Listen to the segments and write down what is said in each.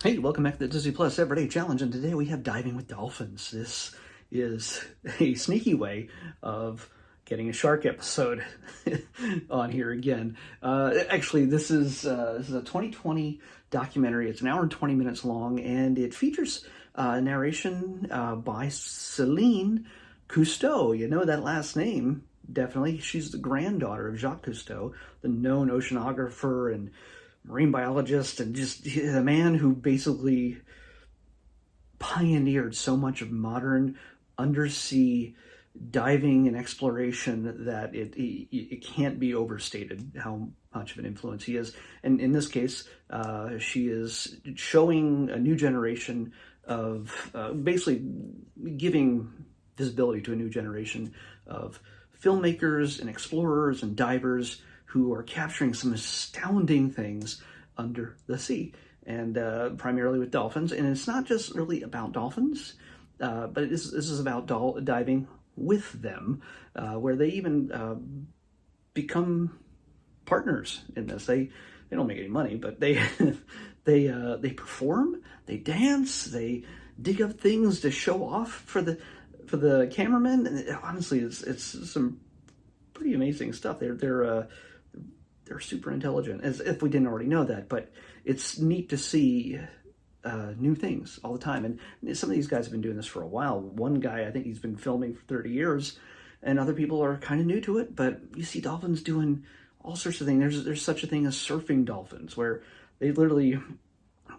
Hey, welcome back to the Disney Plus Everyday Challenge, and today we have Diving with Dolphins. This is a sneaky way of getting a shark episode on here again. Actually, this is a 2020 documentary. It's an hour and 20 minutes long, and it features narration by Celine Cousteau. You know that last name, definitely. She's the granddaughter of Jacques Cousteau, the known oceanographer and marine biologist, and just the man who basically pioneered so much of modern undersea diving and exploration that it can't be overstated how much of an influence he is. And in this case, she is showing a new generation of basically giving visibility to a new generation of filmmakers and explorers and divers who are capturing some astounding things under the sea, and primarily with dolphins. And it's not just really about dolphins, but this is about diving with them, where they even become partners in this. They don't make any money, but they they perform, they dance, they dig up things to show off for the cameramen. And honestly, it's some pretty amazing stuff. They're super intelligent, as if we didn't already know that, but it's neat to see new things all the time. And some of these guys have been doing this for a while. One guy, I think he's been filming for 30 years, and other people are kind of new to it, but you see dolphins doing all sorts of things. There's such a thing as surfing dolphins, where they literally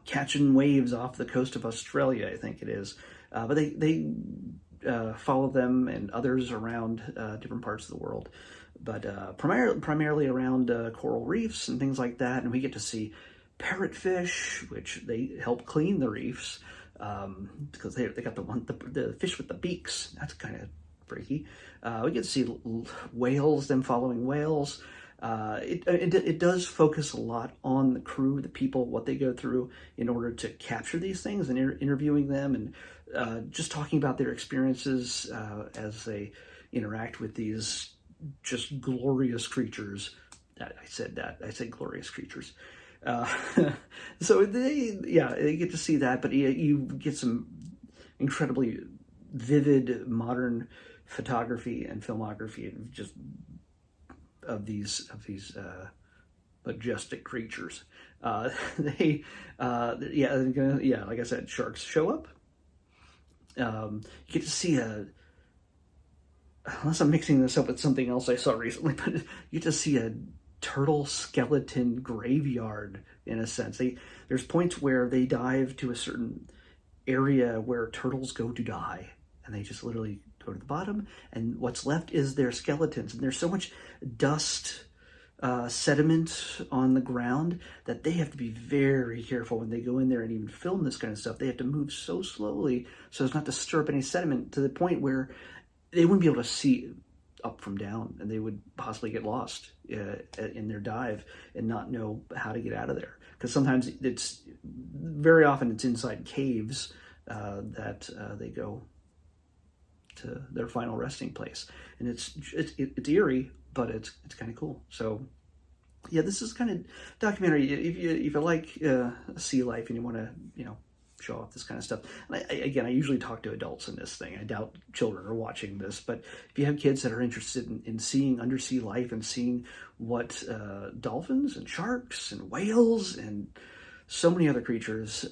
catching waves off the coast of Australia, I think it is. But they follow them and others around different parts of the world, but primarily around coral reefs and things like that. And we get to see parrotfish, which they help clean the reefs, because they got the fish with the beaks. That's kind of freaky. We get to see whales, them following whales. It does focus a lot on the crew, the people, what they go through in order to capture these things, and interviewing them, and just talking about their experiences as they interact with these just glorious creatures. I said glorious creatures. So they get to see that, but you get some incredibly vivid modern photography and filmography, and just of these majestic creatures. Like I said, sharks show up. You get to see unless I'm mixing this up with something else I saw recently, but you get to see a turtle skeleton graveyard, in a sense. There's points where they dive to a certain area where turtles go to die, and they just literally go to the bottom, and what's left is their skeletons. And there's so much dust, sediment on the ground, that they have to be very careful when they go in there and even film this kind of stuff. They have to move so slowly so as not to stir up any sediment, to the point where they wouldn't be able to see up from down, and they would possibly get lost in their dive and not know how to get out of there. Because sometimes very often it's inside caves that they go to their final resting place, and it's eerie, but it's kind of cool. So yeah, this is kind of documentary if you like sea life and you want to show off this kind of stuff. And I usually talk to adults in this thing. I doubt children are watching this, but if you have kids that are interested in seeing undersea life and seeing what dolphins and sharks and whales and so many other creatures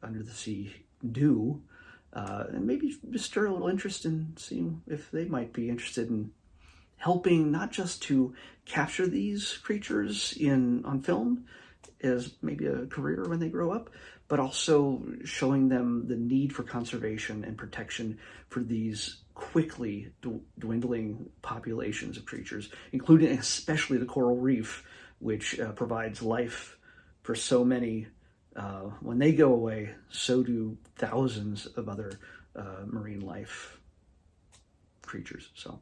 under the sea do, and maybe just stir a little interest in seeing if they might be interested in helping, not just to capture these creatures on film as maybe a career when they grow up, but also showing them the need for conservation and protection for these quickly dwindling populations of creatures, including especially the coral reef, which provides life for so many. When they go away, so do thousands of other marine life creatures. So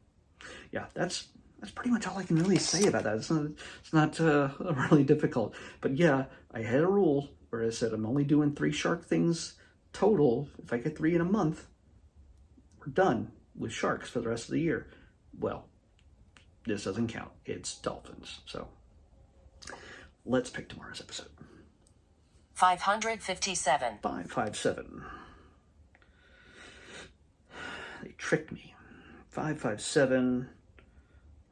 yeah, that's pretty much all I can really say about that. It's not really difficult. But yeah, I had a rule where I said I'm only doing 3 shark things total. If I get 3 in a month, we're done with sharks for the rest of the year. Well, this doesn't count. It's dolphins. So let's pick tomorrow's episode. 557. 557. They tricked me. 557.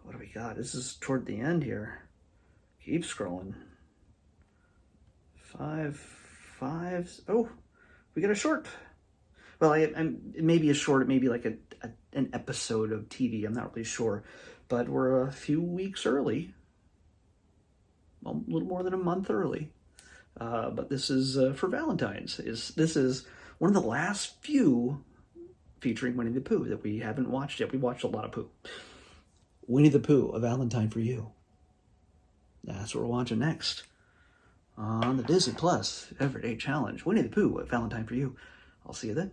What do we got? This is toward the end here. Keep scrolling. 5. Oh, we got a short. Well, it may be a short. It may be like an episode of TV. I'm not really sure. But we're a few weeks early. Well, a little more than a month early. But this is for Valentine's. This is one of the last few featuring Winnie the Pooh that we haven't watched yet. We watched a lot of Pooh. Winnie the Pooh, A Valentine for You. That's what we're watching next on the Disney Plus Everyday Challenge. Winnie the Pooh, A Valentine for You. I'll see you then.